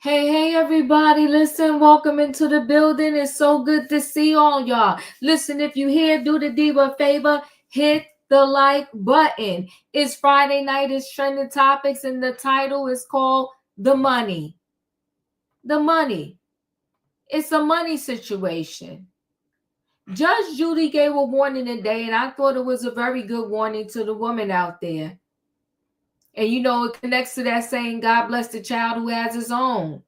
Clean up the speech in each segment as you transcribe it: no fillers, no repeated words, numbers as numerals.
Hey, everybody. Listen, welcome into the building. It's so good to see all y'all. Listen, if you here, do the Diva a favor, hit the like button. It's Friday night, it's trending topics, and the title is called The Money. The Money. It's a money situation. Judge Judy gave a warning today, and I thought it was a very good warning to the woman out there. And you know, it connects to that saying, God bless the child who has his own.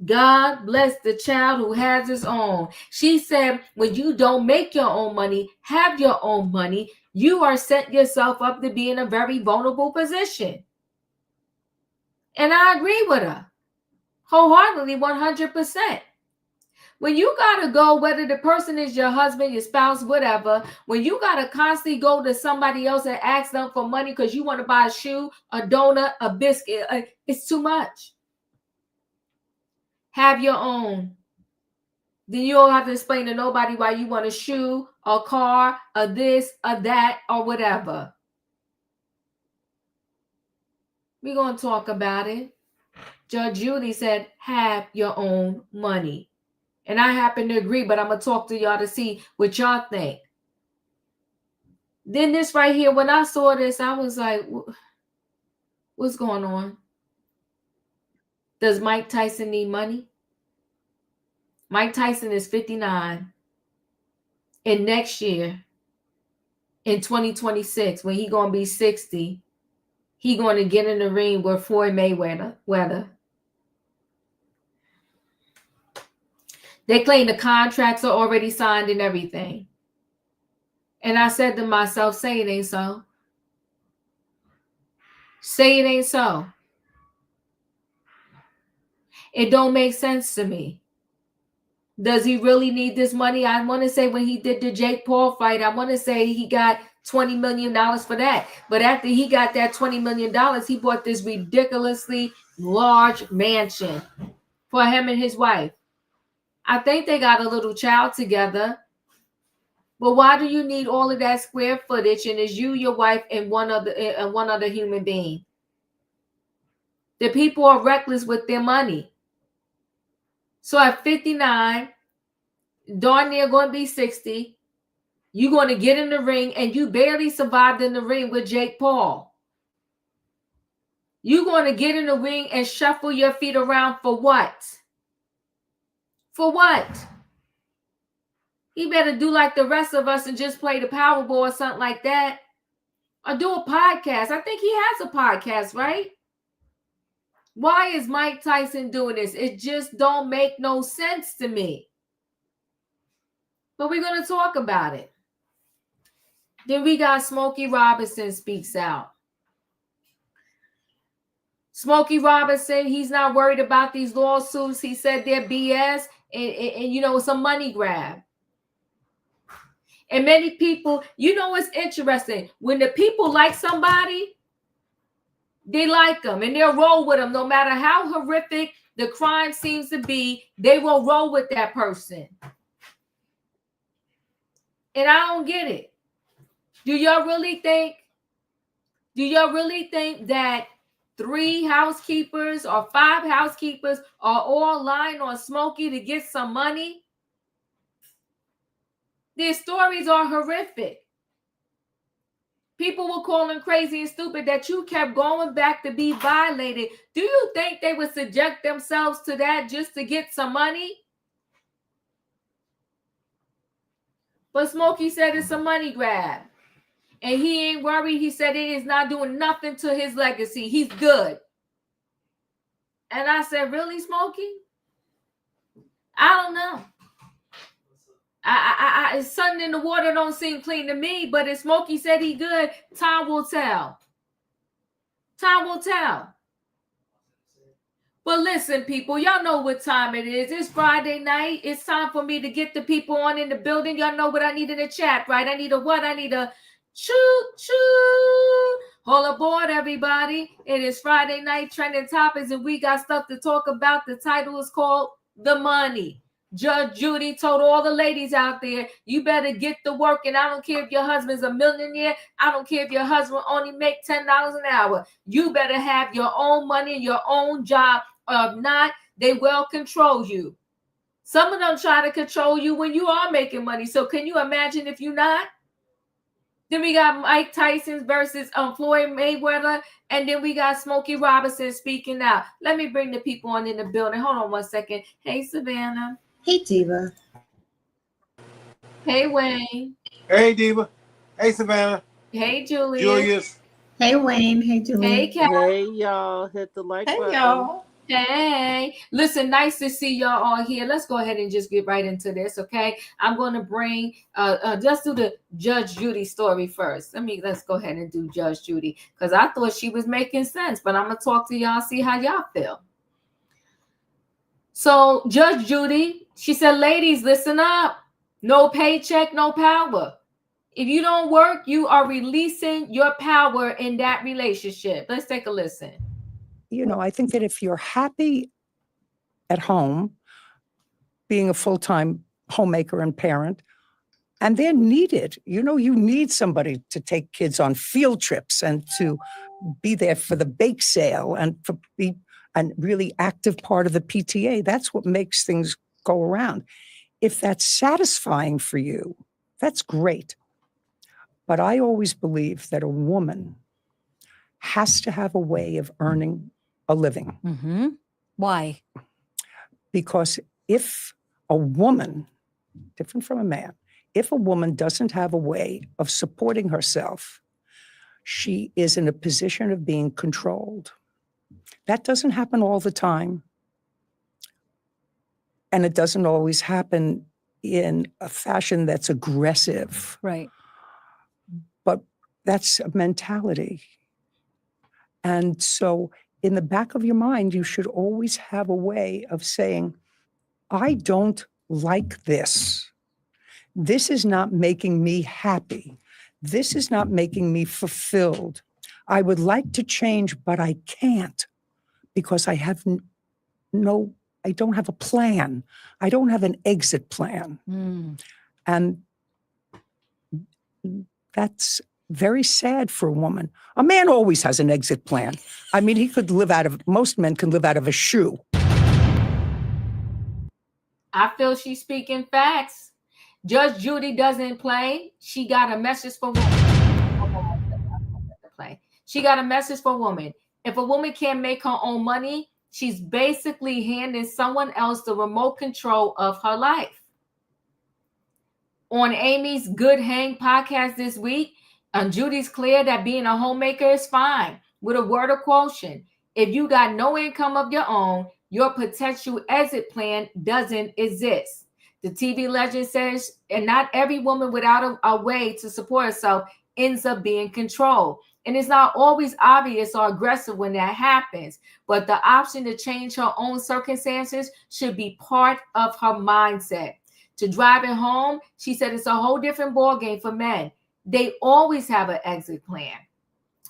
God bless the child who has his own. She said, when you don't make your own money, have your own money, you are setting yourself up to be in a very vulnerable position. And I agree with her wholeheartedly, 100%. When you got to go, whether the person is your husband, your spouse, whatever, when you got to constantly go to somebody else and ask them for money because you want to buy a shoe, a donut, a biscuit, it's too much. Have your own. Then you don't have to explain to nobody why you want a shoe, a car, a this, a that, or whatever. We're going to talk about it. Judge Judy said, have your own money. And I happen to agree, but I'm going to talk to y'all to see what y'all think. Then this right here, when I saw this, I was like, what's going on? Does Mike Tyson need money? Mike Tyson is 59. And next year, in 2026, when he going to be 60, he going to get in the ring with Floyd Mayweather. They claim the contracts are already signed and everything. And I said to myself, say it ain't so. Say it ain't so. It don't make sense to me. Does he really need this money? I want to say when he did the Jake Paul fight, I want to say he got $20 million for that. But after he got that $20 million, he bought this ridiculously large mansion for him and his wife. I think they got a little child together. But why do you need all of that square footage and it's you, your wife, and one other human being? The people are reckless with their money. So at 59, darn near going to be 60, you're going to get in the ring and you barely survived in the ring with Jake Paul. You're going to get in the ring and shuffle your feet around for what? For what? He better do like the rest of us and just play the Powerball or something like that. Or do a podcast. I think he has a podcast, right? Why is Mike Tyson doing this? It just don't make no sense to me. But we're going to talk about it. Then we got Smokey Robinson speaks out. Smokey Robinson, he's not worried about these lawsuits. He said they're BS and you know, it's a money grab. And many people, you know, it's interesting. When the people like somebody, they like them and they'll roll with them. No matter how horrific the crime seems to be, they will roll with that person. And I don't get it. Do y'all really think that 3 housekeepers or 5 housekeepers are all lying on Smokey to get some money? Their stories are horrific. People were calling crazy and stupid that you kept going back to be violated. Do you think they would subject themselves to that just to get some money? But Smokey said it's a money grab. And he ain't worried. He said it is not doing nothing to his legacy. He's good. And I said, really, Smokey? I don't know. Something in the water don't seem clean to me, but if Smokey said he good, time will tell. Time will tell. But listen, people, y'all know what time it is. It's Friday night. It's time for me to get the people on in the building. Y'all know what I need in the chat, right? I need a what? I need a choo-choo. Hold aboard, everybody. It is Friday night trending topics, and we got stuff to talk about. The title is called The Money. Judge Judy told all the ladies out there, you better get to work. And I don't care if your husband's a millionaire. I don't care if your husband only make $10 an hour. You better have your own money and your own job or not, they will control you. Some of them try to control you when you are making money. So can you imagine if you're not? Then we got Mike Tyson versus Floyd Mayweather. And then we got Smokey Robinson speaking out. Let me bring the people on in the building. Hold on one second. Hey, Savannah. Hey, Diva. Hey, Wayne. Hey, Diva. Hey, Savannah. Hey, Julius. Julius. Hey, Wayne. Hey, Julie. Hey, Kat. Hey, y'all. Hit the like button. Y'all. Hey, listen, nice to see y'all all here. Let's go ahead and just get right into this, okay? I'm going to bring, let's do the Judge Judy story first. Let's go ahead and do Judge Judy, because I thought she was making sense, but I'm going to talk to y'all, see how y'all feel. So, Judge Judy, she said, ladies, listen up. No paycheck, no power. If you don't work, you are releasing your power in that relationship. Let's take a listen. You know, I think that if you're happy at home, being a full-time homemaker and parent, and they're needed, you know, you need somebody to take kids on field trips and to be there for the bake sale and for be a really active part of the PTA. That's what makes things go around. If that's satisfying for you, that's great. But I always believe that a woman has to have a way of earning a living. Mm-hmm. Why? Because if a woman, different from a man, if a woman doesn't have a way of supporting herself, she is in a position of being controlled. That doesn't happen all the time. And it doesn't always happen in a fashion that's aggressive. Right. But that's a mentality. And so in the back of your mind, you should always have a way of saying, I don't like this. This is not making me happy. This is not making me fulfilled. I would like to change, but I can't because I have I don't have a plan. I don't have an exit plan. And that's very sad for a woman. A man always has an exit plan. I mean, most men can live out of a shoe. I feel she's speaking facts. Judge Judy doesn't play. She got a message for women. She got a message for women. If a woman can't make her own money, she's basically handing someone else the remote control of her life. On Amy's Good Hang podcast this week, Judy's clear that being a homemaker is fine with a word of caution. If you got no income of your own, your potential exit plan doesn't exist. The TV legend says, and not every woman without a way to support herself ends up being controlled. And it's not always obvious or aggressive when that happens, but the option to change her own circumstances should be part of her mindset. To drive it home, she said it's a whole different ballgame for men. They always have an exit plan.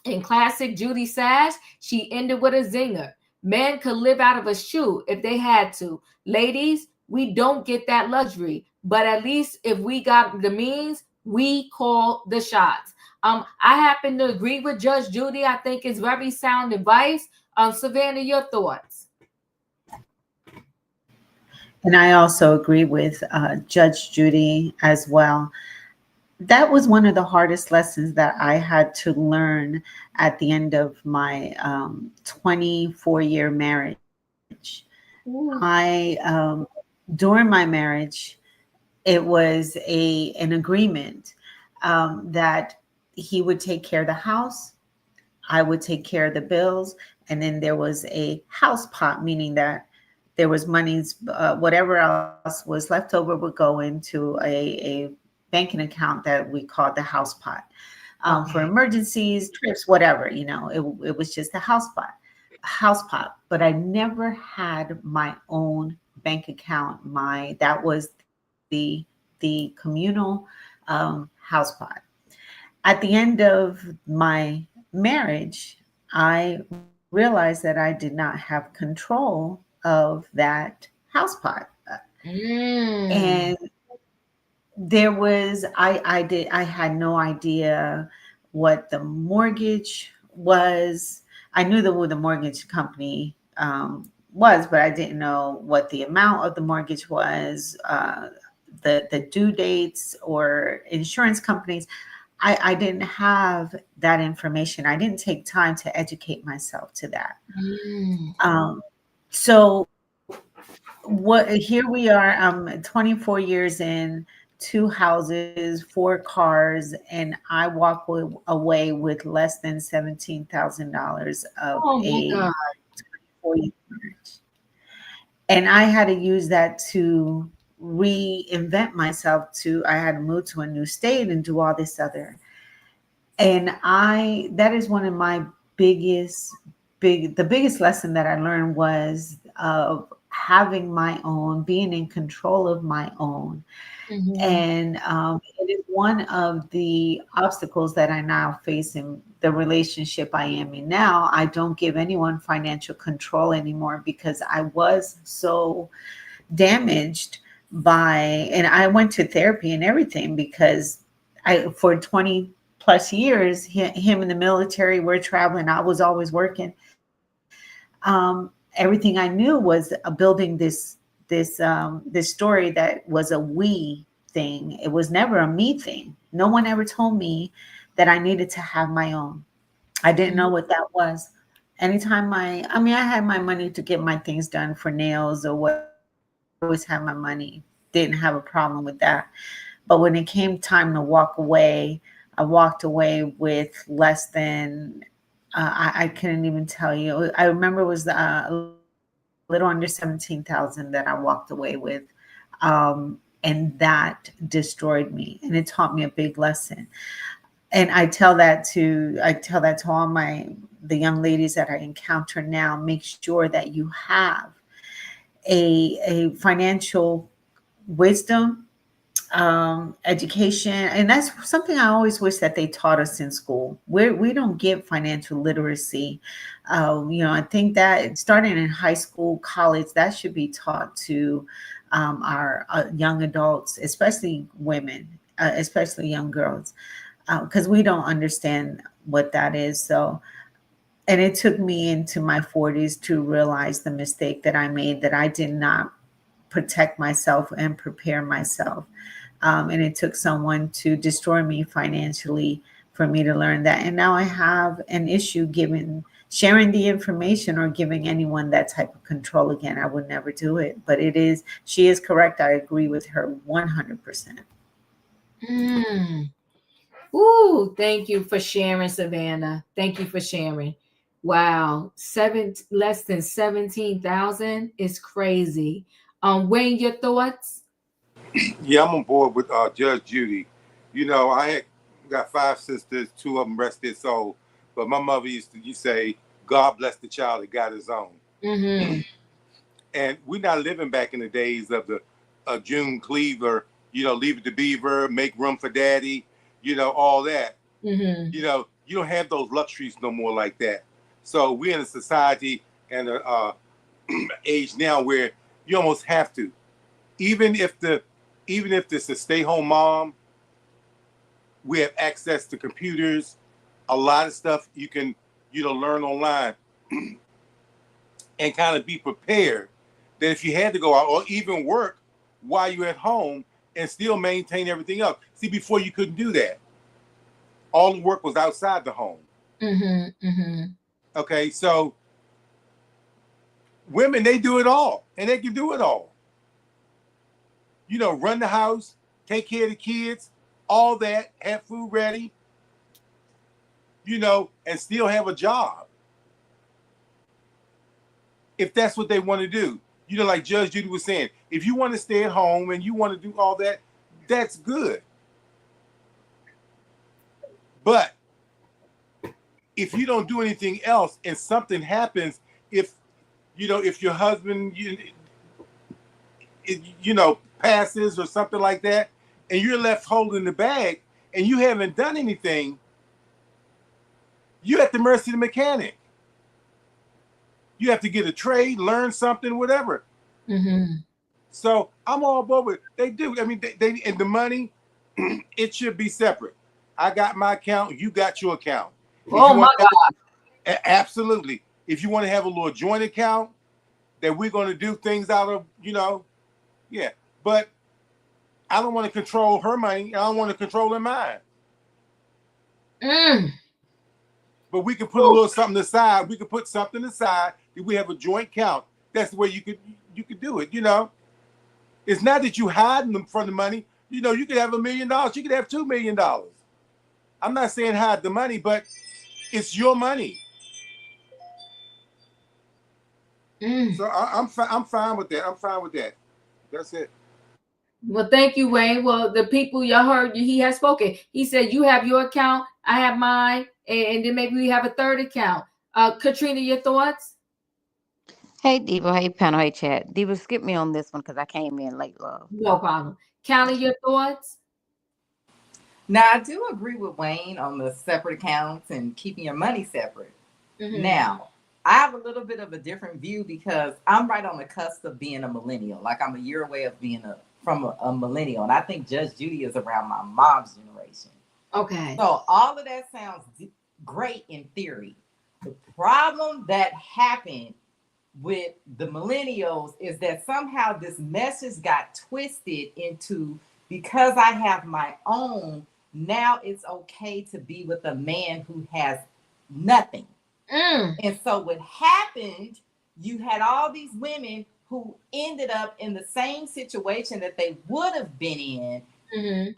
In classic Judy sash, she ended with a zinger. Men could live out of a shoe if they had to. Ladies, we don't get that luxury, but at least if we got the means, we call the shots. I happen to agree with Judge Judy. I think it's very sound advice. Savannah, your thoughts? And I also agree with Judge Judy as well. That was one of the hardest lessons that I had to learn at the end of my 24-year marriage. During my marriage, it was an agreement that he would take care of the house, I would take care of the bills, and then there was a house pot, meaning that there was monies, whatever else was left over would go into a banking account that we called the house pot for emergencies, trips, whatever, you know, it was just a house pot. But I never had my own bank account. That was the communal house pot. At the end of my marriage, I realized that I did not have control of that house pot. And there was, I had no idea what the mortgage was. I knew the mortgage company was, but I didn't know what the amount of the mortgage was, the due dates or insurance companies. I didn't have that information. I didn't take time to educate myself to that. So what here we are, 24 years in, 2 houses, 4 cars, and I walk away with less than $17,000 of Oh my a God. 24-year marriage. And I had to use that to reinvent myself. I had to move to a new state and do all this other. And that is one of my the biggest lesson that I learned was of having my own, being in control of my own. And it is one of the obstacles that I now face in the relationship I am in now. I don't give anyone financial control anymore because I was so damaged and I went to therapy and everything because for 20 plus years, him in the military, we're traveling, I was always working. Everything I knew was building this story that was a we thing. It was never a me thing. No one ever told me that I needed to have my own. I didn't know what that was. Anytime I had my money to get my things done for nails or what, I always had my money. Didn't have a problem with that. But when it came time to walk away, I walked away with less than, I couldn't even tell you. I remember it was a little under 17,000 that I walked away with. And that destroyed me. And it taught me a big lesson. And I tell that to all the young ladies that I encounter now. Make sure that you have a financial wisdom, education, and that's something I always wish that they taught us in school. We don't get financial literacy. I think that starting in high school, college, that should be taught to our young adults, especially women, especially young girls, because we don't understand what that is. So, and it took me into my 40s to realize the mistake that I made, that I did not protect myself and prepare myself. And it took someone to destroy me financially for me to learn that. And now I have an issue sharing the information or giving anyone that type of control again. I would never do it. But she is correct. I agree with her 100%. Ooh, thank you for sharing, Savannah. Thank you for sharing. Wow, less than 17,000 is crazy. Wayne, your thoughts? Yeah, I'm on board with Judge Judy. I got 5 sisters, 2 of them rest their soul. But my mother used to say, God bless the child that got his own. And we're not living back in the days of the June Cleaver, leave it to Beaver, make room for daddy, all that. You don't have those luxuries no more like that. So we're in a society and a age now where you almost have to. Even if it's a stay-home mom, we have access to computers, a lot of stuff you can, learn online and kind of be prepared that if you had to go out or even work while you're at home and still maintain everything else. See, before you couldn't do that. All the work was outside the home. Okay, so women, they do it all, and they can do it all. Run the house, take care of the kids, all that, have food ready, and still have a job. If that's what they want to do. Like Judge Judy was saying, if you want to stay at home and you want to do all that, that's good. But if you don't do anything else and something happens, if your husband, passes or something like that, and you're left holding the bag and you haven't done anything, you're at the mercy of the mechanic. You have to get a trade, learn something, whatever. So I'm all aboard with it. They do. I mean, they and the money, it should be separate. I got my account, you got your account. Oh my God. Absolutely. If you want to have a little joint account, that we're going to do things out of, yeah. But I don't want to control her money. I don't want to control her mine. But we can put a little something aside. We can put something aside. If we have a joint count, that's the way you could do it. It's not that you hiding them from the money. You could have $1 million. You could have $2 million. I'm not saying hide the money, but it's your money. So I'm fine with that. I'm fine with that. That's it. Well, thank you, Wayne. Well, the people y'all heard, he has spoken. He said, you have your account, I have mine, and then maybe we have a third account. Katrina, your thoughts? Hey, Diva. Hey, panel. Hey, chat. Diva, skip me on this one because I came in late, love. No problem. Callie, your thoughts? Now, I do agree with Wayne on the separate accounts and keeping your money separate. Now, I have a little bit of a different view because I'm right on the cusp of being a millennial. Like, I'm a year away of being from a millennial. And I think Judge Judy is around my mom's generation. Okay. So all of that sounds great in theory. The problem that happened with the millennials is that somehow this message got twisted into, because I have my own, now it's okay to be with a man who has nothing. And so what happened, you had all these women who ended up in the same situation that they would have been in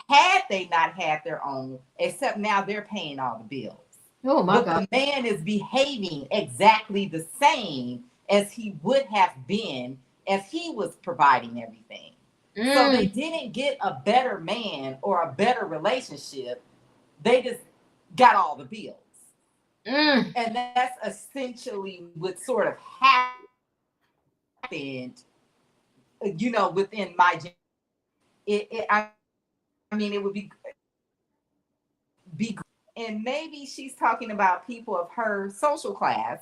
had they not had their own, except now they're paying all the bills. Oh my God. The man is behaving exactly the same as he would have been if he was providing everything. So they didn't get a better man or a better relationship. They just got all the bills. And that's essentially what sort of happened, within my generation. I mean, it would be, and maybe she's talking about people of her social class,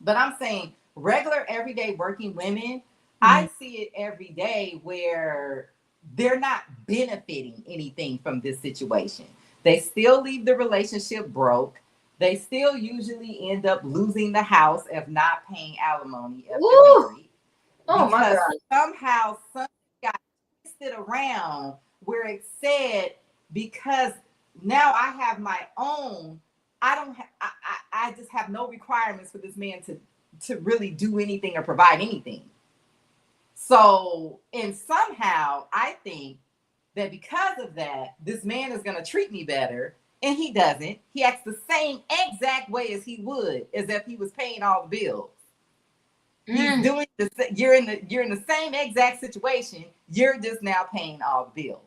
but I'm saying regular, everyday working women, I see it every day where they're not benefiting anything from this situation. They still leave the relationship broke. They still usually end up losing the house if not paying alimony if they're married. Oh my God. Somehow something got twisted around where it said, because now I have my own, I just have no requirements for this man to really do anything or provide anything. So, and somehow I think that because of that, this man is going to treat me better. And he doesn't. He acts the same exact way as he would, as if he was paying all the bills. He's doing you're in the same exact situation. You're just now paying all the bills.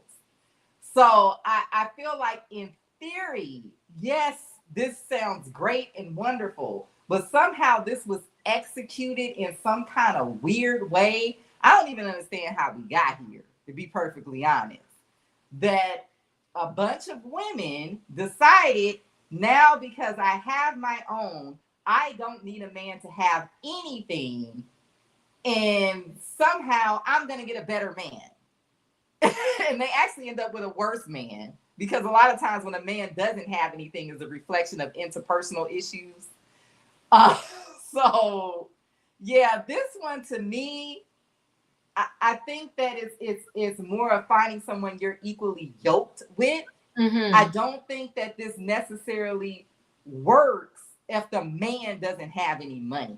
So I feel like in theory, yes, this sounds great and wonderful, but somehow this was executed in some kind of weird way. I don't even understand how we got here, to be perfectly honest. That a bunch of women decided, now because I have my own, I don't need a man to have anything, and somehow I'm going to get a better man. And they actually end up with a worse man, because a lot of times when a man doesn't have anything is a reflection of interpersonal issues. So yeah, this one to me, I think that it's more of finding someone you're equally yoked with. I don't think that this necessarily works if the man doesn't have any money.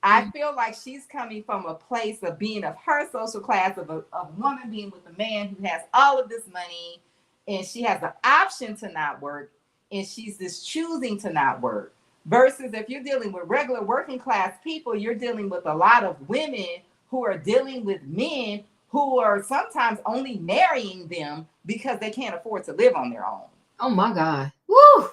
I feel like she's coming from a place of being of her social class, of a woman being with a man who has all of this money, and she has the option to not work, and she's just choosing to not work. Versus if you're dealing with regular working class people, you're dealing with a lot of women who are dealing with men who are sometimes only marrying them because they can't afford to live on their own. Oh my God. Woo!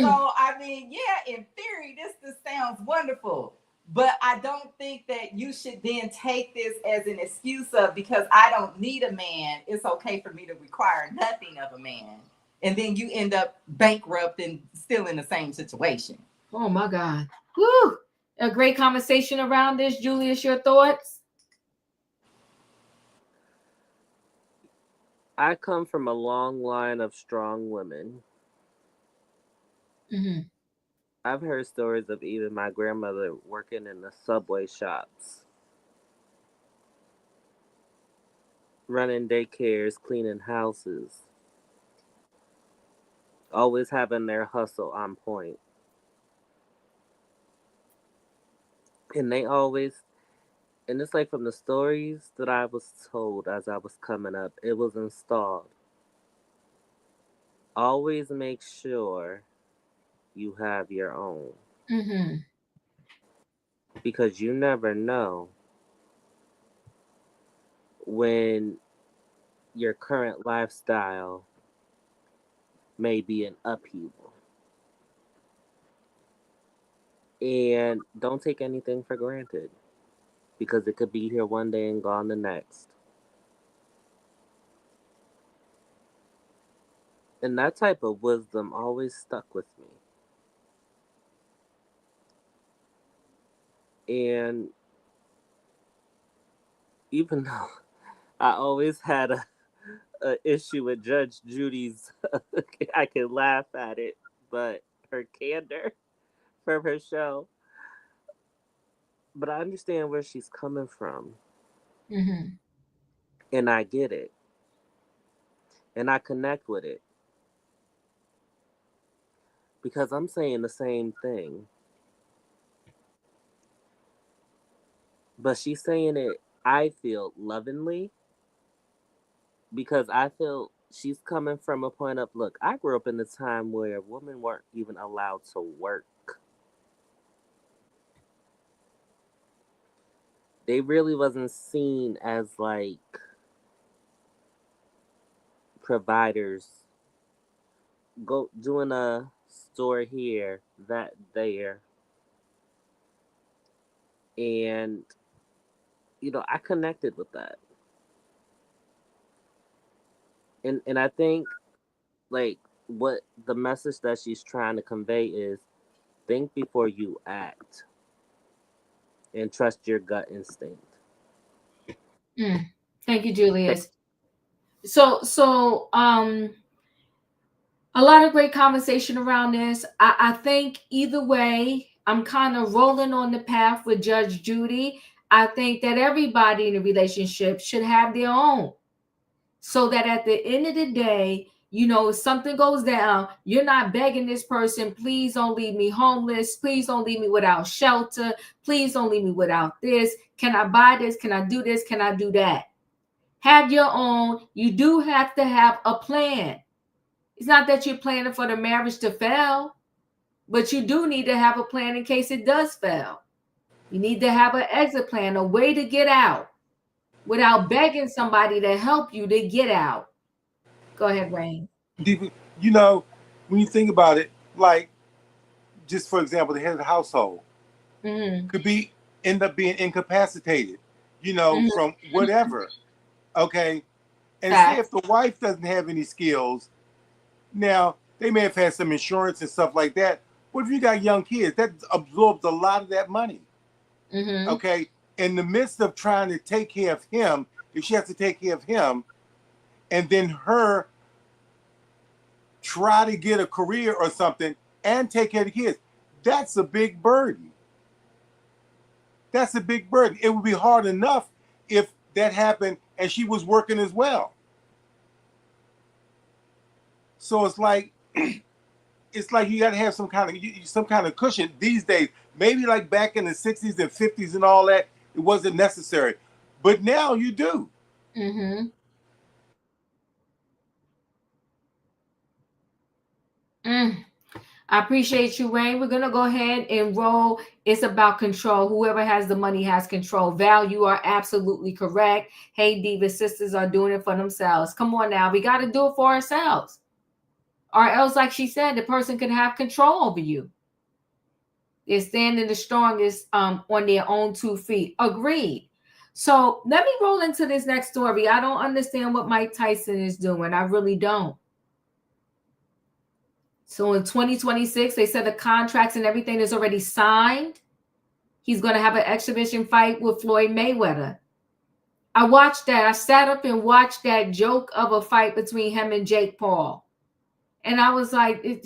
So I mean, yeah, in theory, this sounds wonderful, but I don't think that you should then take this as an excuse of, because I don't need a man, it's okay for me to require nothing of a man. And then you end up bankrupt and still in the same situation. Oh my God. Woo! A great conversation around this. Julius, your thoughts? I come from a long line of strong women. I've heard stories of even my grandmother working in the subway shops, running daycares, cleaning houses, always having their hustle on point. And they always, and it's like from the stories that I was told as I was coming up, it was installed. Always make sure you have your own, Mm-hmm. because you never know when your current lifestyle may be in upheaval. And don't take anything for granted, because it could be here one day and gone the next. And that type of wisdom always stuck with me. And even though I always had a issue with Judge Judy's, I can laugh at it, but her candor from her show. But I understand where she's coming from, Mm-hmm. and I get it, and I connect with it, because I'm saying the same thing. But she's saying it, I feel, lovingly, because I feel she's coming from a point of, look, I grew up in the time where women weren't even allowed to work. They really wasn't seen as like providers. Go doing a store here, that there. And I connected with that. And I think, like, what the message that she's trying to convey is, think before you act and trust your gut instinct. Mm. Thank you, Julius. So a lot of great conversation around this. I think either way, I'm kind of rolling on the path with Judge Judy. I think that everybody in a relationship should have their own, so that at the end of the day, if something goes down, you're not begging this person, please don't leave me homeless, please don't leave me without shelter, please don't leave me without this, can I buy this, can I do this, can I do that? Have your own. You do have to have a plan. It's not that you're planning for the marriage to fail, but you do need to have a plan in case it does fail. You need to have an exit plan, a way to get out without begging somebody to help you to get out. Go ahead, Wayne. Diva, you know, when you think about it, like, just for example, the head of the household could end up being incapacitated, from whatever. Okay. And say if the wife doesn't have any skills, now they may have had some insurance and stuff like that. What if you got young kids? That absorbs a lot of that money. Okay. In the midst of trying to take care of him, if she has to take care of him, and then her try to get a career or something and take care of the kids, that's a big burden. That's a big burden. It would be hard enough if that happened and she was working as well. So it's like you got to have some kind of cushion these days. Maybe like back in the 60s and 50s and all that, it wasn't necessary, but now you do. I appreciate you, Wayne. We're gonna go ahead and roll. It's about control. Whoever has the money has control. Val, you are absolutely correct. Hey, Diva sisters are doing it for themselves. Come on now, we got to do it for ourselves, or else, like she said, the person can have control over you. They're standing the strongest on their own 2 feet. Agreed. So let me roll into this next story. I don't understand what Mike Tyson is doing. I really don't. So in 2026, they said the contracts and everything is already signed. He's going to have an exhibition fight with Floyd Mayweather. I watched that. I sat up and watched that joke of a fight between him and Jake Paul. And I was like,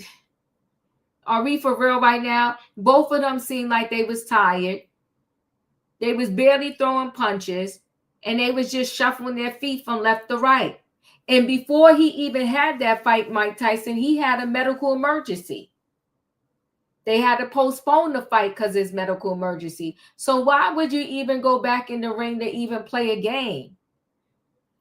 Are we for real right now? Both of them seemed like they was tired. They was barely throwing punches, and they was just shuffling their feet from left to right. And before he even had that fight, Mike Tyson, he had a medical emergency. They had to postpone the fight because of his medical emergency. So why would you even go back in the ring to even play a game?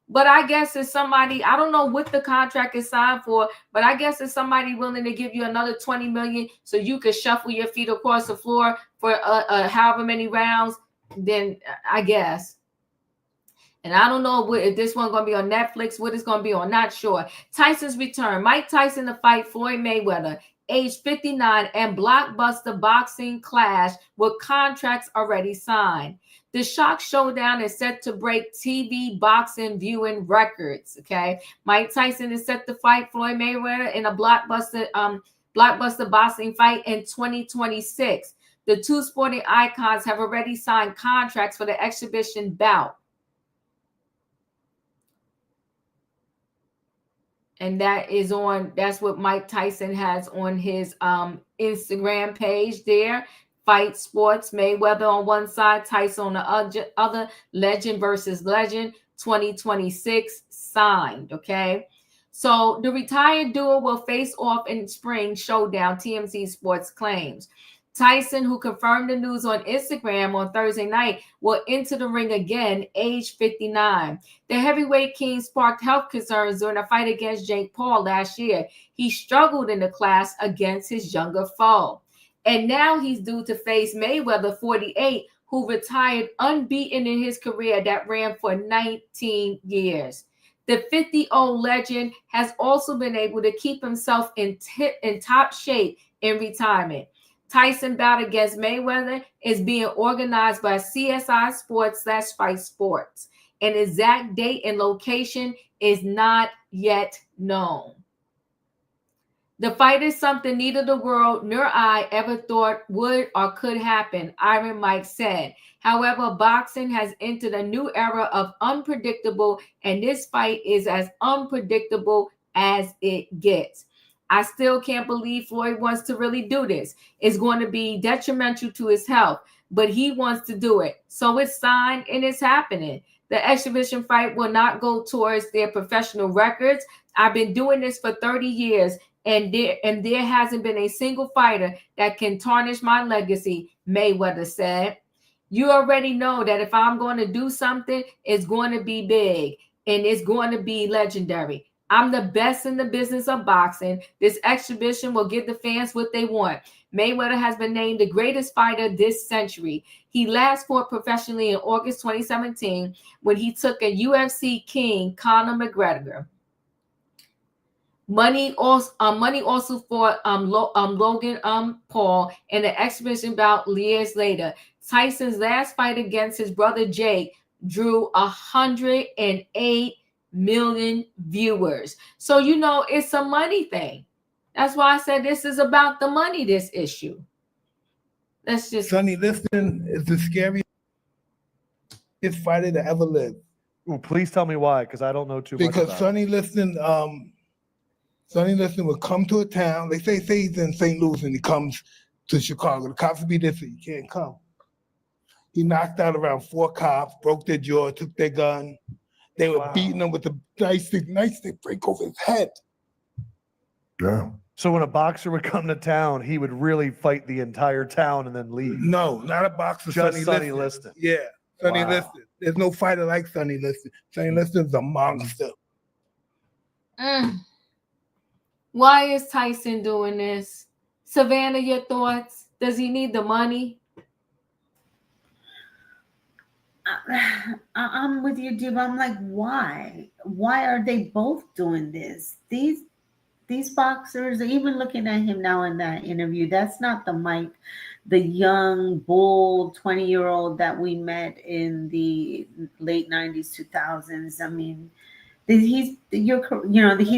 But I guess it's somebody, I don't know what the contract is signed for, but I guess it's somebody willing to give you another 20 million so you could shuffle your feet across the floor for however many rounds, then I guess. And I don't know if this one going to be on Netflix, what it's going to be on, not sure. Tyson's return. Mike Tyson to fight Floyd Mayweather, age 59, and blockbuster boxing clash with contracts already signed. The shock showdown is set to break TV boxing viewing records, okay? Mike Tyson is set to fight Floyd Mayweather in a blockbuster boxing fight in 2026. The two sporting icons have already signed contracts for the exhibition bout. And that's what Mike Tyson has on his Instagram page there. Fight Sports, Mayweather on one side, Tyson on the other, legend versus legend, 2026 signed, okay? So the retired duo will face off in spring showdown, TMZ Sports claims. Tyson, who confirmed the news on Instagram on Thursday night, will enter the ring again, age 59. The heavyweight king sparked health concerns during a fight against Jake Paul last year. He struggled in the clash against his younger foe. And now he's due to face Mayweather, 48, who retired unbeaten in his career that ran for 19 years. The 50-year-old legend has also been able to keep himself in top shape in retirement. Tyson bout against Mayweather is being organized by CSI Sports / Fight Sports. An exact date and location is not yet known. The fight is something neither the world nor I ever thought would or could happen, Iron Mike said. However, boxing has entered a new era of unpredictable, and this fight is as unpredictable as it gets. I still can't believe Floyd wants to really do this. It's going to be detrimental to his health, but he wants to do it. So it's signed and it's happening. The exhibition fight will not go towards their professional records. I've been doing this for 30 years, and there hasn't been a single fighter that can tarnish my legacy, Mayweather said. You already know that if I'm going to do something, it's going to be big and it's going to be legendary. I'm the best in the business of boxing. This exhibition will give the fans what they want. Mayweather has been named the greatest fighter this century. He last fought professionally in August 2017 when he took a UFC king, Conor McGregor. Money also fought Logan Paul in the exhibition bout years later. Tyson's last fight against his brother Jake drew 108 million viewers. So, you know, it's a money thing. That's why I said this is about the money, this issue. That's just... Sonny Liston is the scariest fighter to ever live. Well, please tell me why, because I don't know too much about because Sonny Liston would come to a town. They say he's in St. Louis and he comes to Chicago. The cops would be there, so you can't come. He knocked out around 4 cops, broke their jaw, took their gun. They were beating him with a nice stick, break over his head. Yeah. So when a boxer would come to town, he would really fight the entire town and then leave? No, not a boxer. Just Sonny Liston. Yeah, Sonny Liston. There's no fighter like Sonny Liston. Sonny Liston's a monster. Why is Tyson doing this? Savannah, your thoughts? Does he need the money? I'm with you, Diva. I'm like, why? Why are they both doing this? These boxers, even looking at him now in that interview, that's not the Mike, the young bull 20-year-old that we met in the late 90s, 2000s. I mean, he's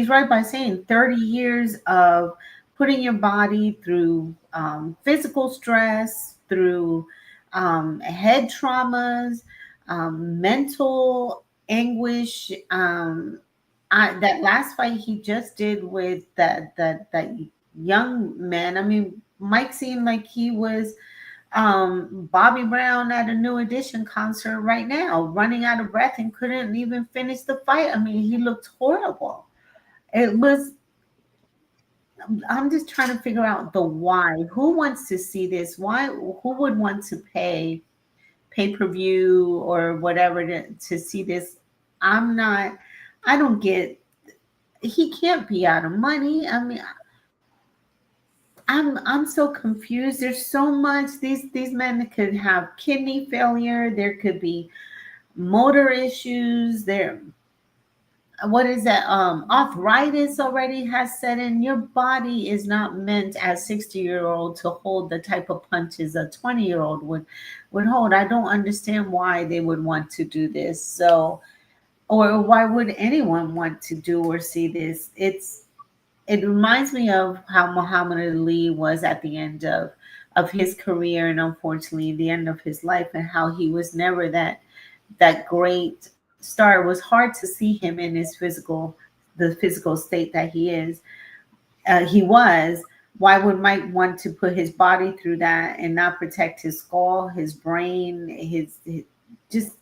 right by saying 30 years of putting your body through physical stress, through head traumas, mental anguish. That last fight he just did with that young men. I mean, Mike seemed like he was Bobby Brown at a New Edition concert right now, running out of breath and couldn't even finish the fight. I mean, he looked horrible. It was, I'm just trying to figure out the why. Who wants to see this? Why? Who would want to pay-per-view or whatever to see this? I don't get, he can't be out of money. I mean, I'm so confused. There's so much. These men could have kidney failure. There could be motor issues. There, what is that? Arthritis already has set in. Your body is not meant as 60-year-old to hold the type of punches a 20-year-old would hold. I don't understand why they would want to do this. So, or why would anyone want to do or see this? It reminds me of how Muhammad Ali was at the end of his career, and unfortunately the end of his life, and how he was never that great star. It was hard to see him in the physical state that he was. Why would Mike want to put his body through that and not protect his skull, his brain, his just,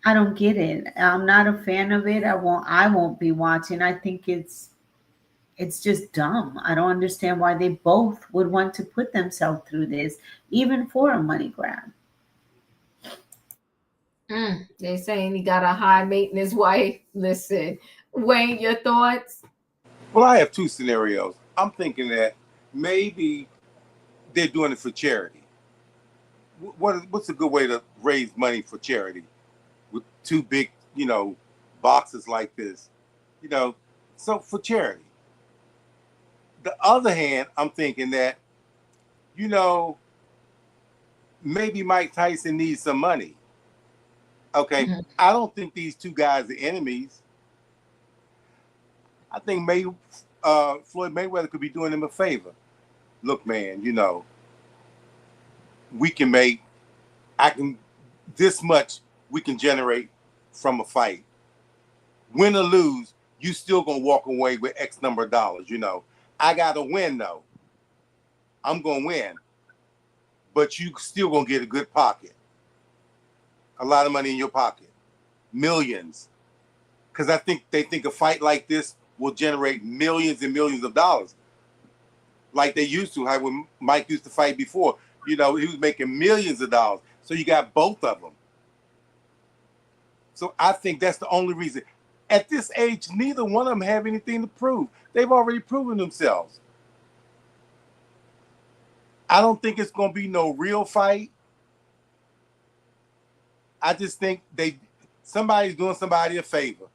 I don't get it. I'm not a fan of it. I won't be watching. I think it's just dumb. I don't understand why they both would want to put themselves through this, even for a money grab. They saying he got a high maintenance wife. Listen, Wayne, your thoughts? Well, I have two scenarios. I'm thinking that maybe they're doing it for charity. What's a good way to raise money for charity with two big, boxes like this? So for charity. The other hand, I'm thinking that, maybe Mike Tyson needs some money. Okay. Mm-hmm. I don't think these two guys are enemies. I think Floyd Mayweather could be doing him a favor. Look, man, this much we can generate from a fight. Win or lose, you still gonna walk away with X number of dollars, I gotta win though. I'm gonna win. But you still gonna get a good pocket. A lot of money in your pocket. Millions. Because I think they think a fight like this will generate millions and millions of dollars. Like they used to, how when Mike used to fight before, he was making millions of dollars. So you got both of them. So I think that's the only reason. At this age, neither one of them have anything to prove. They've already proven themselves. I don't think it's going to be no real fight. I just think somebody's doing somebody a favor.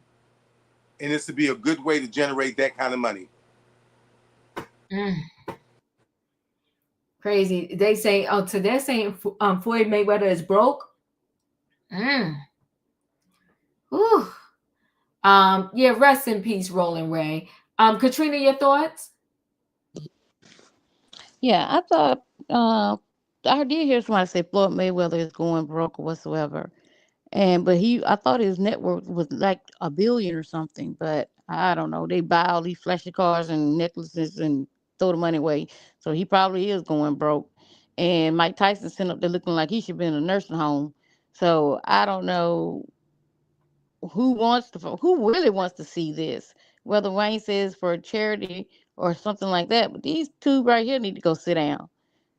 And this would be a good way to generate that kind of money. Crazy. They're saying Floyd Mayweather is broke. Ooh. Yeah, rest in peace, Roland Ray. Katrina, your thoughts? Yeah, I thought I did hear somebody say Floyd Mayweather is going broke or whatsoever. But I thought his net worth was like $1 billion or something, but I don't know. They buy all these flashy cars and necklaces and throw the money away. So he probably is going broke. And Mike Tyson sitting up there looking like he should be in a nursing home. So I don't know who really wants to see this, whether Wayne says for a charity or something like that. But these two right here need to go sit down.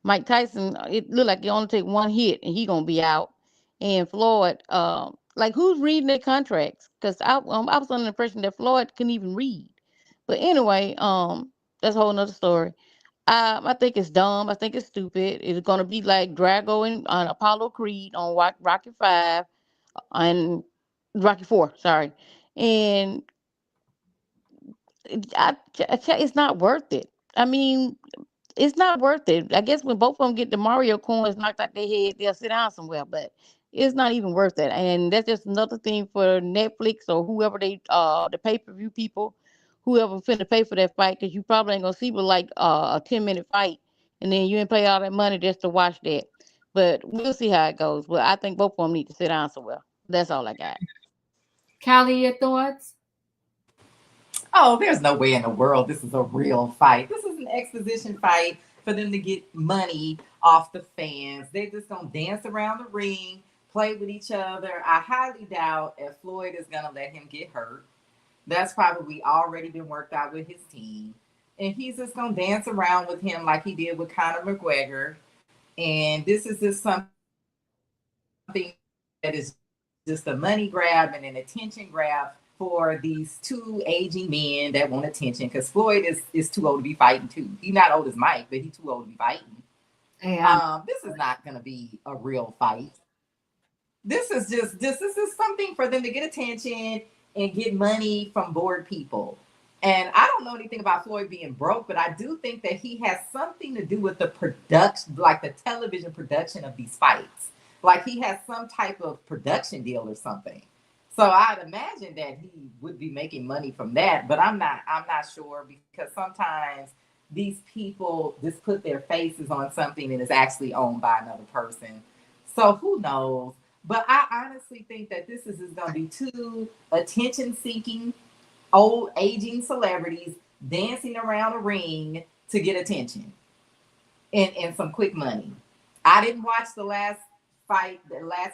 Mike Tyson, it looked like he only take one hit and he gonna be out. And Floyd, like who's reading their contracts? Because I was under the impression that Floyd couldn't even read. But anyway, that's a whole nother story. I think it's dumb. I think it's stupid. It's gonna be like Drago and Apollo Creed on Rocky 5 and Rocky 4. Sorry, and it's not worth it. I mean, it's not worth it. I guess when both of them get the Mario coins knocked out their head, they'll sit down somewhere. But it's not even worth it. And that's just another thing for Netflix or whoever the pay-per-view people, whoever finna pay for that fight, because you probably ain't gonna see but like a 10-minute fight, and then you ain't pay all that money just to watch that. But we'll see how it goes. But I think both of them need to sit down somewhere. That's all I got. Callie, your thoughts? Oh, there's no way in the world this is a real fight. This is an exposition fight for them to get money off the fans. They just gonna dance around the ring, play with each other. I highly doubt if Floyd is gonna let him get hurt. That's probably already been worked out with his team. And he's just gonna dance around with him like he did with Conor McGregor. And this is just something that is just a money grab and an attention grab for these two aging men that want attention, because Floyd is too old to be fighting too. He's not old as Mike, but he's too old to be fighting. This is not going to be a real fight. This is something for them to get attention and get money from bored people. And I don't know anything about Floyd being broke, but I do think that he has something to do with the production, like the television production of these fights. Like he has some type of production deal or something. So I'd imagine that he would be making money from that, but I'm not sure, because sometimes these people just put their faces on something and it's actually owned by another person. So who knows? But I honestly think that this is going to be two attention-seeking, old, aging celebrities dancing around a ring to get attention and some quick money. I didn't watch the last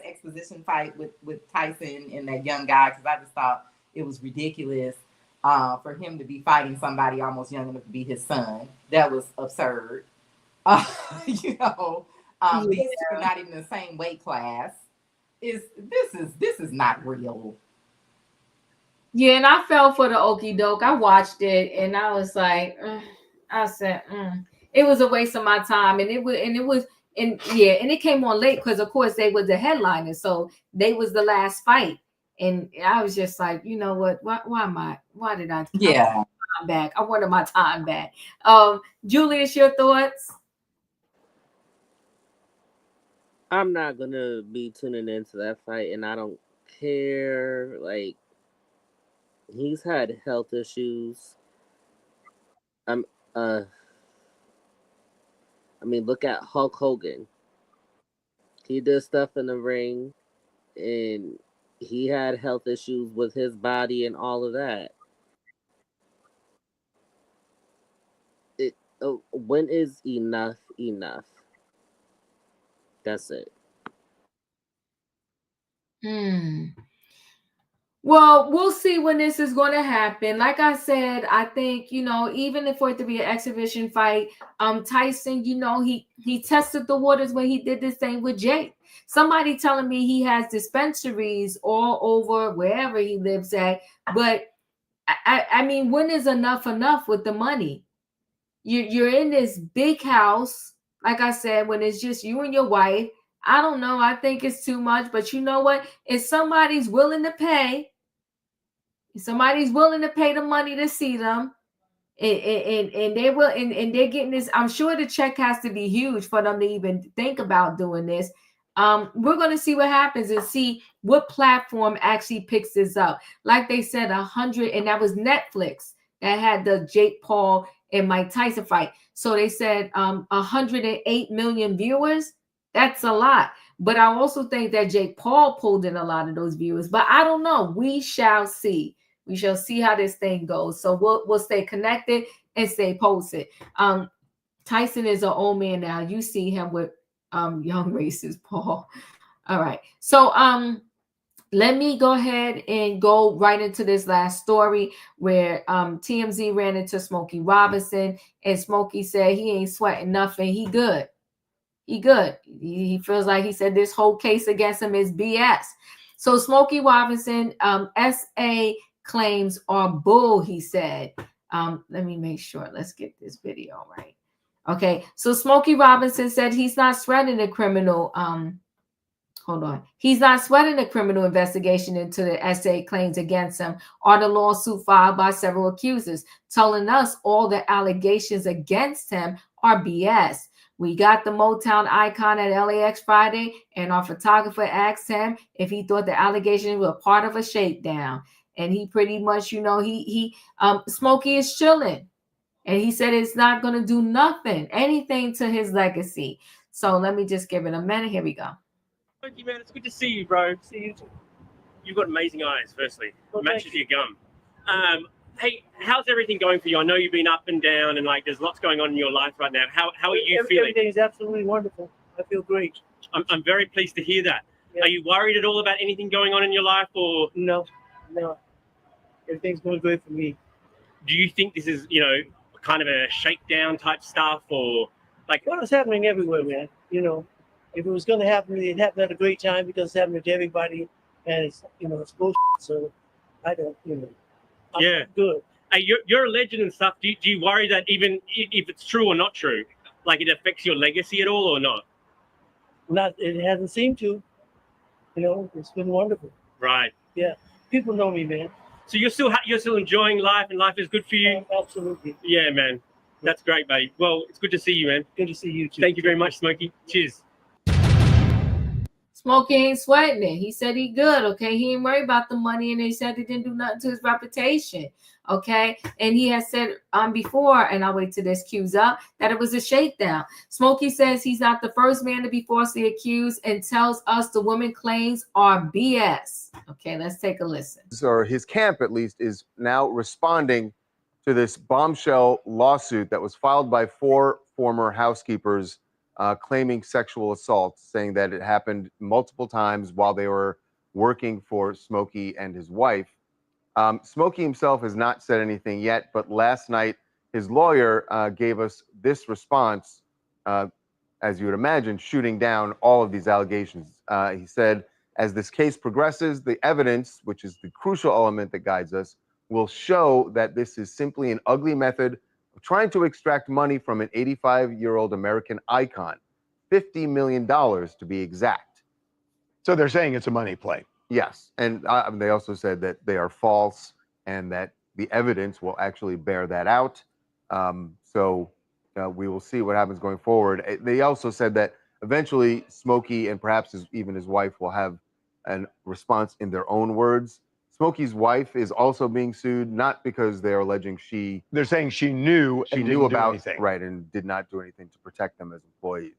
exposition fight with Tyson and that young guy, because I just thought it was ridiculous for him to be fighting somebody almost young enough to be his son. That was absurd. These two are not even the same weight class. This is not real. Yeah, and I fell for the okie doke. I watched it and I was like, I said, it was a waste of my time, and it came on late because of course they were the headliners, so they was the last fight, and I was just like, you know what? Why did I? Yeah, time back. I wanted my time back. Julius, your thoughts? I'm not gonna be tuning into that fight, and I don't care. Like, he's had health issues. I mean, look at Hulk Hogan. He did stuff in the ring, and he had health issues with his body and all of that. When is enough enough? That's it. Well, we'll see when this is going to happen. Like I said, I think, even if for it to be an exhibition fight, Tyson, he tested the waters when he did this thing with Jake. Somebody telling me he has dispensaries all over wherever he lives at. But I mean, when is enough with the money? You're in this big house, like I said, when it's just you and your wife. I don't know. I think it's too much, but you know what? If somebody's willing to pay the money to see them, and they will, and they're getting this. I'm sure the check has to be huge for them to even think about doing this. We're going to see what happens and see what platform actually picks this up. Like they said, 100, and that was Netflix that had the Jake Paul and Mike Tyson fight. So they said 108 million viewers. That's a lot. But I also think that Jake Paul pulled in a lot of those viewers. But I don't know. We shall see. We shall see how this thing goes. So we'll stay connected and stay posted. Tyson is an old man now. You see him with young racist Paul. All right. So let me go ahead and go right into this last story where TMZ ran into Smokey Robinson, and Smokey said he ain't sweating nothing. He good. He feels like, he said, this whole case against him is BS. So Smokey Robinson, SA claims are bull, he said. Let me make sure. Let's get this video right. Okay, so Smokey Robinson said he's not sweating a criminal. He's not sweating a criminal investigation into the SA claims against him or the lawsuit filed by several accusers, telling us all the allegations against him are BS. We got the Motown icon at LAX Friday, and our photographer asked him if he thought the allegations were part of a shakedown. And he pretty much, Smokey is chilling. And he said it's not going to do anything to his legacy. So let me just give it a minute. Here we go. Thank you, man. It's good to see you, bro. See you. You've got amazing eyes, firstly. It matches your gum. Hey, how's everything going for you? I know you've been up and down, and like there's lots going on in your life right now. How are you feeling? Everything is absolutely wonderful. I feel great. I'm very pleased to hear that. Yeah. Are you worried at all about anything going on in your life, or No. Everything's going great for me. do you think this is, kind of a shakedown type stuff, or like? Well, it's happening everywhere, man. If it was going to happen, it happened at a great time because it's happening to everybody, and it's bullshit. So I don't, I'm good. Hey, you're a legend and stuff. Do you worry that even if it's true or not true, like it affects your legacy at all or not? It hasn't seemed to. It's been wonderful. Right. Yeah. People know me, man. So you're still enjoying life, and life is good for you? Absolutely. Yeah, man. That's great, buddy. Well, it's good to see you, man. Good to see you too. Thank you very much, Smokey. Cheers. Smokey ain't sweating it. He said he good, okay? He ain't worried about the money, and he said it didn't do nothing to his reputation, okay? And he has said before, and I'll wait till this cue's up, that it was a shakedown. Smokey says he's not the first man to be falsely accused and tells us the woman claims are BS. Okay, let's take a listen. Or his camp, at least, is now responding to this bombshell lawsuit that was filed by 4 former housekeepers claiming sexual assault, saying that it happened multiple times while they were working for Smokey and his wife. Smokey himself has not said anything yet, but last night his lawyer gave us this response, as you would imagine, shooting down all of these allegations. He said, as this case progresses, the evidence, which is the crucial element that guides us, will show that this is simply an ugly method of trying to extract money from an 85-year-old American icon, $50 million to be exact. So they're saying it's a money play. Yes, and they also said that they are false and that the evidence will actually bear that out. So we will see what happens going forward. They also said that eventually Smokey and perhaps even his wife will have a response in their own words. Smokey's wife is also being sued, not because they're alleging they're saying she knew about anything. Right, and did not do anything to protect them as employees.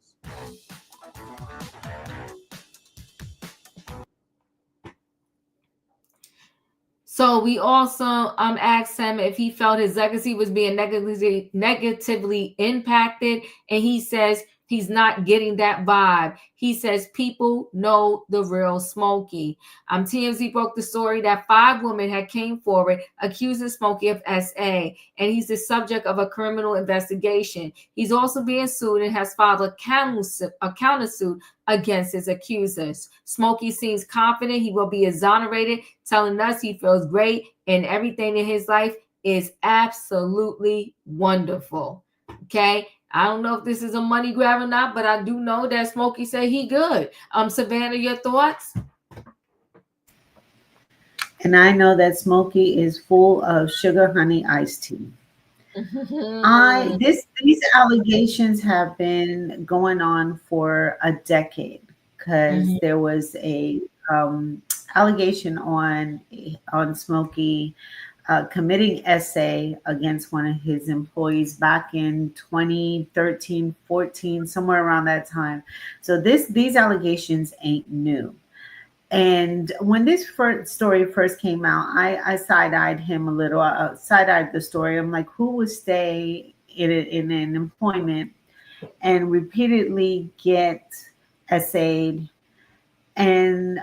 So we also asked him if he felt his legacy was being negatively impacted, and he says he's not getting that vibe. He says people know the real Smokey. TMZ broke the story that 5 women had came forward accusing Smokey of SA, and he's the subject of a criminal investigation. He's also being sued and has filed a countersuit against his accusers. Smokey seems confident he will be exonerated, telling us he feels great and everything in his life is absolutely wonderful. Okay. I don't know if this is a money grab or not, but I do know that Smokey said he good. Savannah, your thoughts? And I know that Smokey is full of sugar honey iced tea. These allegations have been going on for a decade because there was a allegation on Smokey committing SA against one of his employees back in 2013, 14, somewhere around that time. So these allegations ain't new. And when this story first came out, I side-eyed him a little, side-eyed the story. I'm like, who would stay in an employment and repeatedly get SA'd and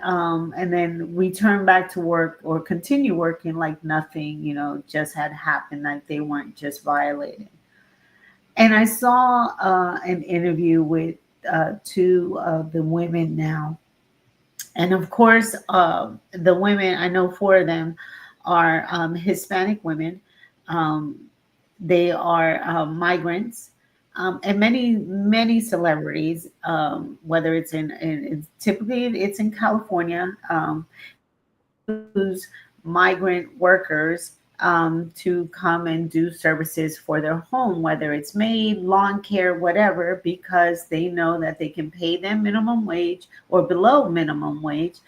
then return back to work or continue working like nothing, just had happened, like they weren't just violated. And I saw an interview with 2 of the women now. And of course, the women, I know 4 of them are Hispanic women. They are migrants. And many celebrities, whether it's typically it's in California, use migrant workers to come and do services for their home, whether it's maid, lawn care, whatever, because they know that they can pay them minimum wage or below minimum wage.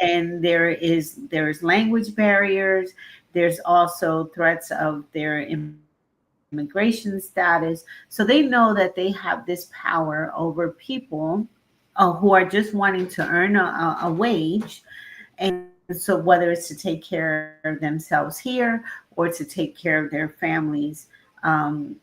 And there's language barriers. There's also threats of their immigration status. So they know that they have this power over people who are just wanting to earn a wage. And so whether it's to take care of themselves here or to take care of their families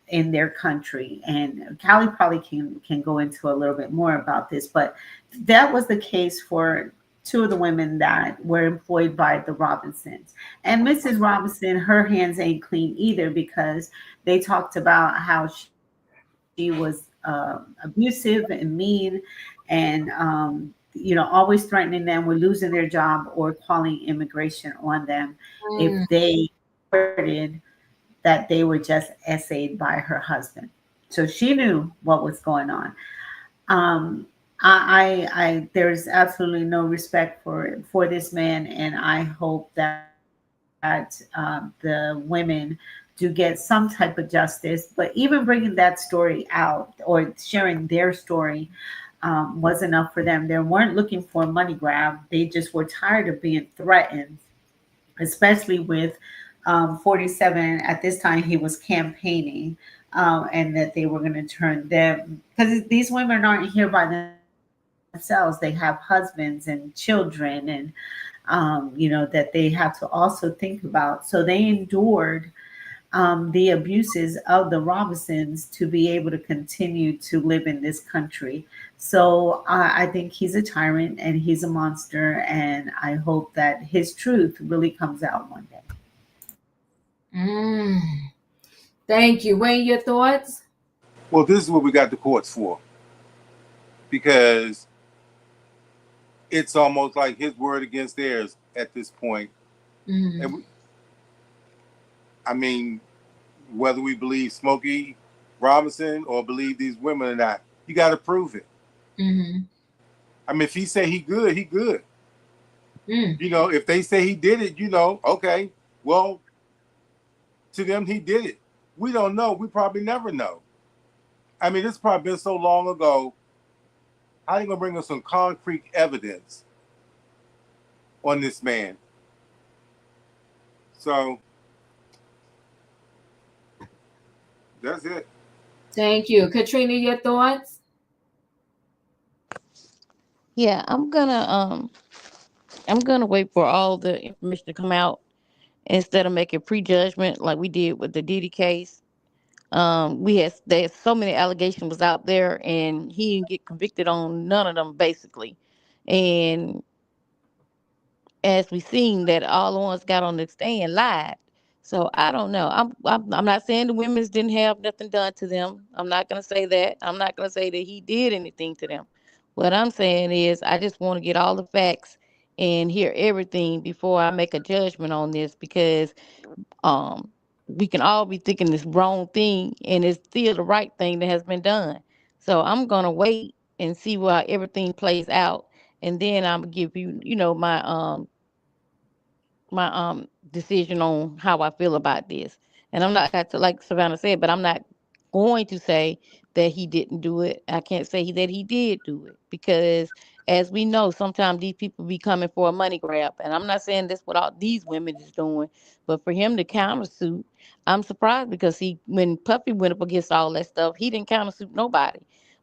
in their country. And Callie probably can go into a little bit more about this, but that was the case for two of the women that were employed by the Robinsons. And Mrs. Robinson, her hands ain't clean either, because they talked about how she was abusive and mean, and always threatening them with losing their job or calling immigration on them if they reported that they were just essayed by her husband. So she knew what was going on. I there's absolutely no respect for this man, and I hope that the women do get some type of justice. But even bringing that story out or sharing their story was enough for them. They weren't looking for a money grab. They just were tired of being threatened, especially with 47. At this time, he was campaigning, and that they were going to turn them, because these women aren't here by themselves. They have husbands and children, and that they have to also think about. So they endured the abuses of the Robinsons to be able to continue to live in this country. So I think he's a tyrant and he's a monster, and I hope that his truth really comes out one day. Thank you. Wayne, your thoughts? Well, this is what we got the courts for, because it's almost like his word against theirs at this point. And I mean, whether we believe Smokey Robinson or believe these women or not, you got to prove it. I mean, if he say he good, he good. If they say he did it, okay, well, to them he did it. We don't know. We probably never know. I mean, this probably been so long ago. How are you gonna bring us some concrete evidence on this man? So that's it. Thank you. Katrina, your thoughts? Yeah, I'm gonna wait for all the information to come out instead of making prejudgment like we did with the Diddy case. There's so many allegations was out there, and he didn't get convicted on none of them basically. And as we seen that all the ones got on the stand lied. So I don't know. I'm not saying the women's didn't have nothing done to them. I'm not gonna say that. I'm not gonna say that he did anything to them. What I'm saying is I just want to get all the facts and hear everything before I make a judgment on this, because we can all be thinking this wrong thing and it's still the right thing that has been done. So I'm gonna wait and see how everything plays out, and then I'm gonna give you, my decision on how I feel about this. And I'm not got to, like Savannah said, but I'm not going to say that he didn't do it. I can't say that he did do it, because as we know, sometimes these people be coming for a money grab. And I'm not saying that's what all these women is doing, but for him to countersuit, I'm surprised, because when Puffy went up against all that stuff, he didn't countersuit nobody.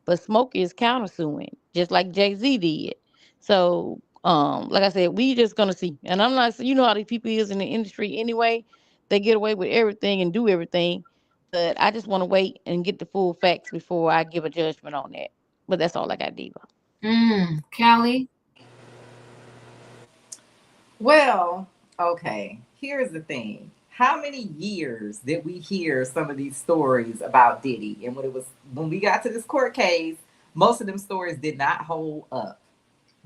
But Smokey is countersuing, just like Jay-Z did. So like I said, we just gonna see. And I'm not, how these people is in the industry anyway. They get away with everything and do everything. But I just want to wait and get the full facts before I give a judgment on that. But that's all I got, Diva. Callie? Well, okay. Here's the thing. How many years did we hear some of these stories about Diddy? And when we got to this court case, most of them stories did not hold up.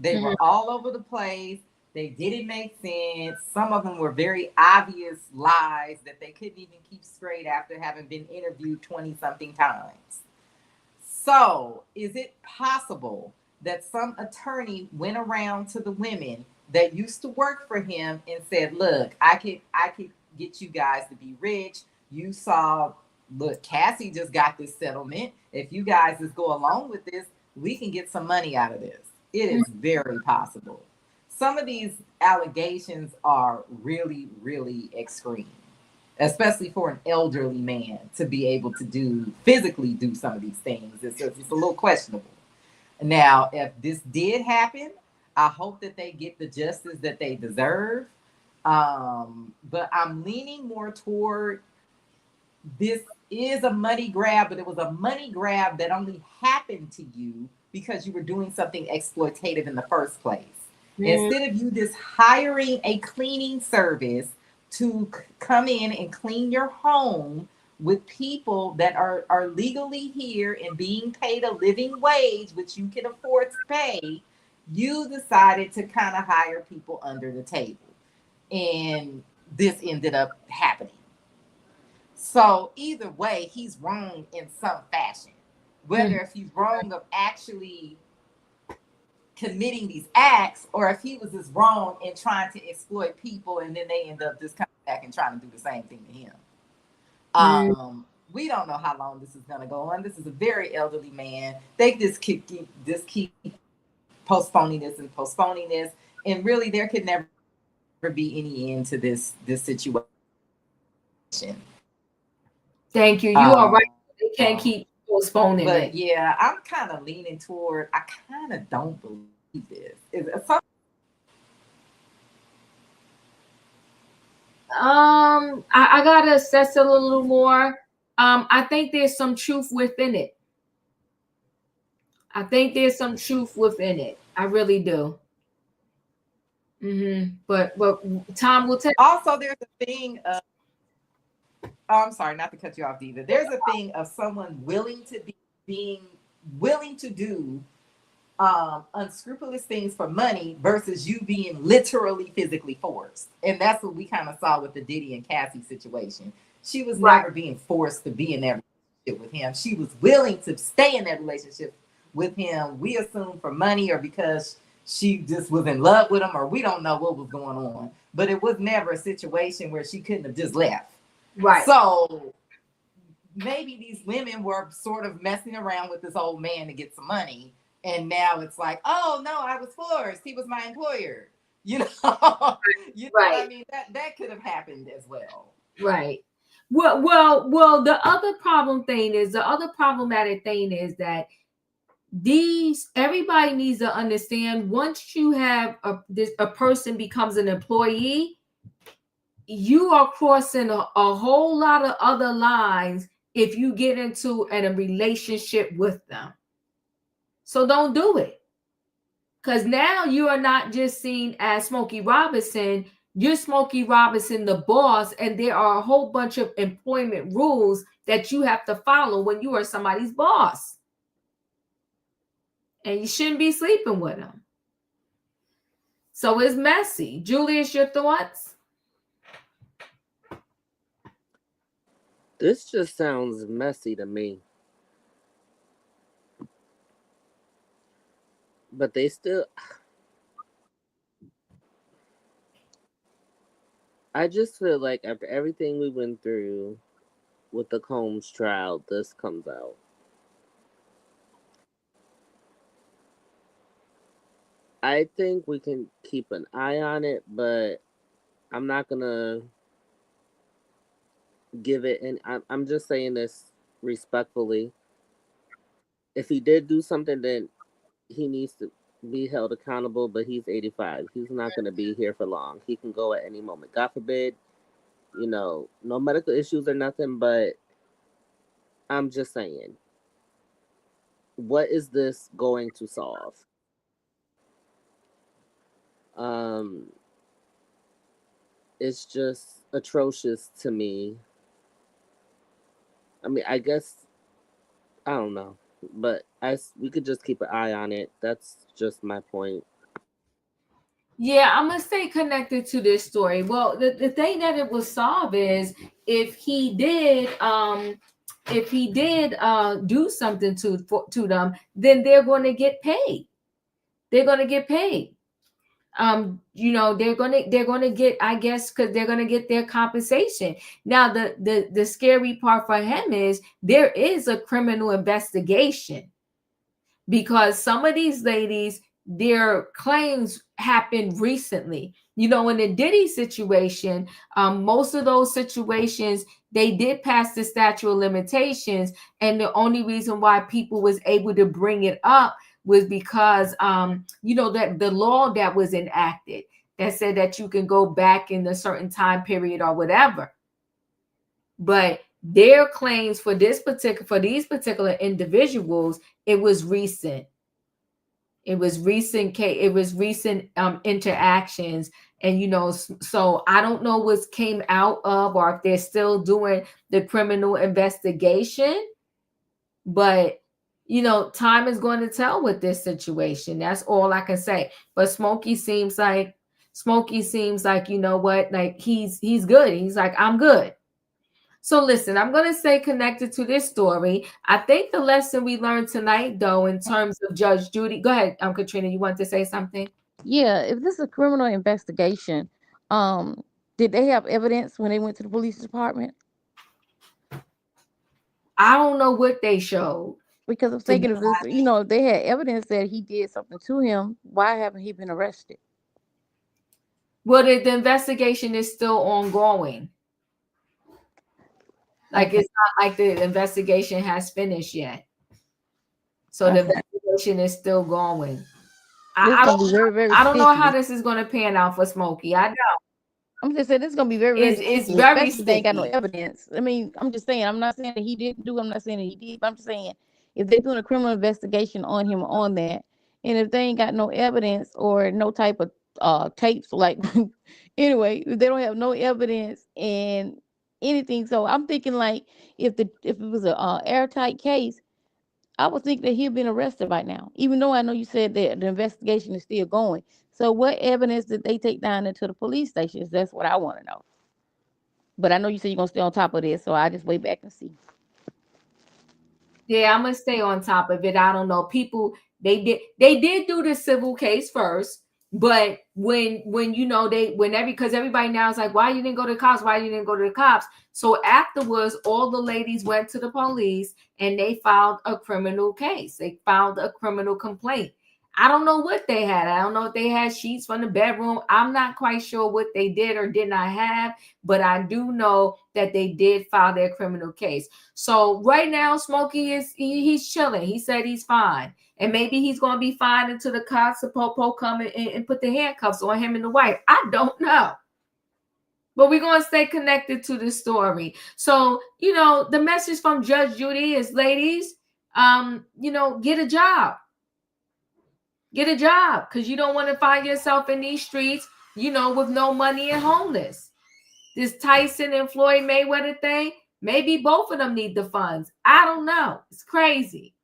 They were all over the place. They didn't make sense. Some of them were very obvious lies that they couldn't even keep straight after having been interviewed 20-something times. So, is it possible that some attorney went around to the women that used to work for him and said, look, I could get you guys to be rich. You saw, look, Cassie just got this settlement. If you guys just go along with this, we can get some money out of this. It is very possible. Some of these allegations are really, really extreme, especially for an elderly man to be able to physically do some of these things. It's a little questionable. Now, if this did happen, I hope that they get the justice that they deserve. But I'm leaning more toward this is a money grab, but it was a money grab that only happened to you because you were doing something exploitative in the first place. Instead of you just hiring a cleaning service to come in and clean your home with people that are legally here and being paid a living wage, which you can afford to pay, you decided to kind of hire people under the table. And this ended up happening. So either way, he's wrong in some fashion. Whether if he's wrong of actually committing these acts, or if he was just wrong in trying to exploit people, and then they end up just coming back and trying to do the same thing to him. We don't know how long this is going to go on. This is a very elderly man. They just keep postponing this, and really there could never be any end to this situation. Thank you. You are right. They can't keep postponing but it. Yeah, I'm kind of leaning toward, I kind of don't believe this. I gotta assess it a little more. I think there's some truth within it. I really do. But time will tell. Also, there's a thing of, I'm sorry, not to cut you off, Diva. There's a thing of someone willing to do unscrupulous things for money versus you being literally physically forced. And that's what we kind of saw with the Diddy and Cassie situation. She was never being forced to be in that relationship with him. She was willing to stay in that relationship with him. We assume for money or because she just was in love with him, or we don't know what was going on. But it was never a situation where she couldn't have just left. Right. So maybe these women were sort of messing around with this old man to get some money. And now it's like, oh no, I was forced. He was my employer. You know, what I mean? That could have happened as well. Right. Well, the other problematic thing is that everybody needs to understand, once you have a person becomes an employee, you are crossing a whole lot of other lines if you get into a relationship with them. So don't do it. Because now you are not just seen as Smokey Robinson, you're Smokey Robinson, the boss, and there are a whole bunch of employment rules that you have to follow when you are somebody's boss. And you shouldn't be sleeping with them. So it's messy. Julius, your thoughts? This just sounds messy to me. But they still... I just feel like after everything we went through with the Combs trial, this comes out. I think we can keep an eye on it, but I'm not going to give it, and I'm just saying this respectfully. If he did do something, then he needs to be held accountable, but he's 85. He's not going to be here for long. He can go at any moment. God forbid, no medical issues or nothing, but I'm just saying, what is this going to solve? It's just atrocious to me. I mean, I guess, I don't know, but we could just keep an eye on it. That's just my point. Yeah, I'm gonna stay connected to this story. Well, the thing that it will solve is if he did do something to them, then they're going to get paid. They're going to get paid. They're going to get, I guess, because they're going to get their compensation. Now, the scary part for him is there is a criminal investigation, because some of these ladies, their claims happened recently. In the Diddy situation, most of those situations, they did pass the statute of limitations. And the only reason why people was able to bring it up was because you know, that the law that was enacted that said that you can go back in a certain time period or whatever. But their claims for these particular individuals, it was recent. It was recent interactions. And, you know, so I don't know what came out of, or if they're still doing the criminal investigation, but, you know, time is going to tell with this situation. That's all I can say. But Smokey seems like, you know what, like he's good. He's like, I'm good. So listen, I'm going to stay connected to this story. I think the lesson we learned tonight, though, in terms of Judge Judy, go ahead, Katrina, you want to say something? Yeah, if this is a criminal investigation, did they have evidence when they went to the police department? I don't know what they showed. Because I'm thinking of this, you know, they had evidence that he did something to him. Why haven't he been arrested? Well, the investigation is still ongoing. Like, okay. It's not like the investigation has finished yet. So the investigation is still going. I don't know how this is going to pan out for Smokey. I don't. I'm just saying this is going to be very, it's very sticky. They ain't got no evidence. I mean, I'm just saying, I'm not saying that he didn't do it. I'm not saying that he did. But I'm just saying, if they're doing a criminal investigation on him on that, and if they ain't got no evidence or no type of tapes, like anyway, if they don't have no evidence and anything, so I'm thinking like if it was a airtight case, I would think that he'd been arrested by now. Even though I know you said that the investigation is still going. So what evidence did they take down into the police stations? That's what I want to know. But I know you said you're gonna stay on top of this, so I just wait back and see. Yeah, I'm gonna stay on top of it. I don't know. People, they did do the civil case first, but when you know because everybody now is like, why you didn't go to the cops? Why you didn't go to the cops? So afterwards, all the ladies went to the police and they filed a criminal case. They filed a criminal complaint. I don't know what they had. I don't know if they had sheets from the bedroom. I'm not quite sure what they did or did not have, but I do know that they did file their criminal case. So right now, Smokey he's chilling. He said he's fine. And maybe he's going to be fine until the cops of Popo come and put the handcuffs on him and the wife. I don't know. But we're going to stay connected to the story. So, you know, the message from Judge Judy is, ladies, you know, get a job. Get a job, because you don't want to find yourself in these streets, you know, with no money and homeless. This Tyson and Floyd Mayweather thing, maybe both of them need the funds. I don't know. It's crazy.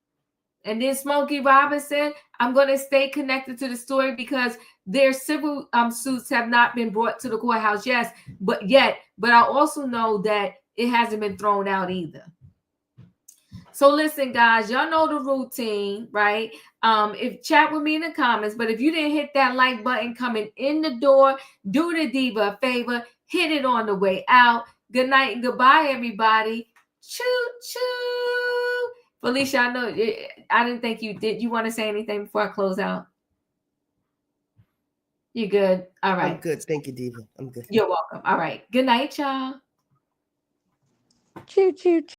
And then Smokey Robinson, I'm going to stay connected to the story because their civil suits have not been brought to the courthouse yet. But I also know that it hasn't been thrown out either. So listen, guys, y'all know the routine, right? If chat with me in the comments, but if you didn't hit that like button coming in the door, do the Diva a favor, hit it on the way out. Good night and goodbye, everybody. Choo choo. Felicia, I know I didn't think you did. You want to say anything before I close out? You good? All right. I'm good. Thank you, Diva. I'm good. You're welcome. All right. Good night, y'all. Choo choo.